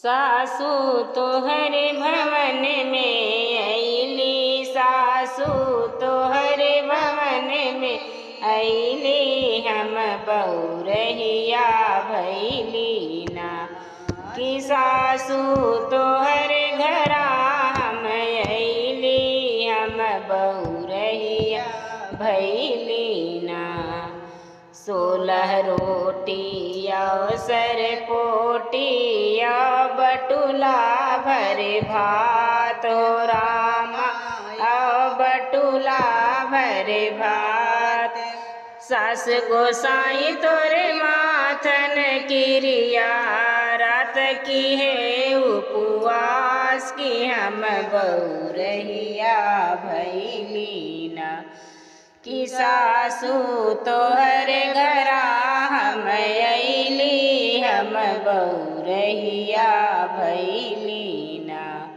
सासु तोहरे भवन में अइली, सासु तोहरे भवन में अइली, हम बहुरहिया भइली ना। कि सासु तोहरे घरा हम अइली, हम बहुरहिया भइली ना। 16 रोटी अवसर पोटिया बटुला भरे भात हो रामा, बटुला भरे भात। सास गोसाई तोरे माथन किरिया, रात की है उपवास की, हम बहुरहिया भइली ना। कि सासु तोहरे घरा हम अइली, हम बहुरहिया भइली ना।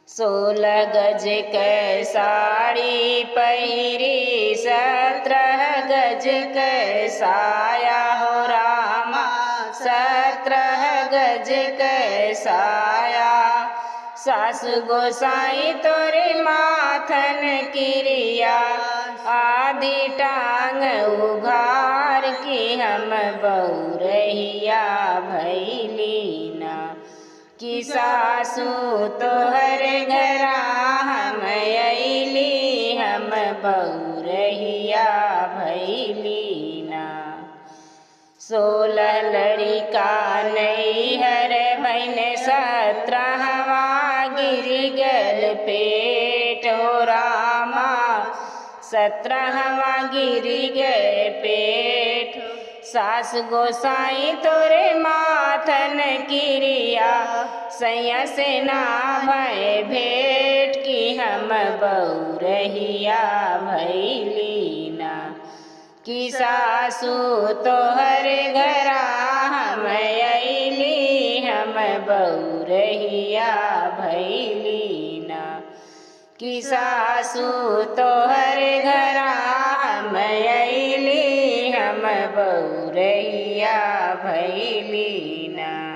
16 गज के साड़ी पहिरी, 17 गज के साया हो रामा, 17 गज के साया। सास गोसाई तोरे माथन किरिया, आधी टांग उघार की, हम बहुरहिया भइली ना। कि सासु तोहरे घरा हम अइली, हम बहुरहिया भइली ना। 16 लड़िका नैहर भैन, 17वां गिर गल पेट हो रामा, 17वां गिर गए पेट। सास गोसाई तोरे माथन किरिया, सैया से ना भय भेंट की, हम बहुरहिया भइली ना। कि सासु तोहरे घरा हम अइली, हम बहुरहिया भइली ना। कि सासु तोहरे घरा हम अइली, हम बहुरहिया भइली ना।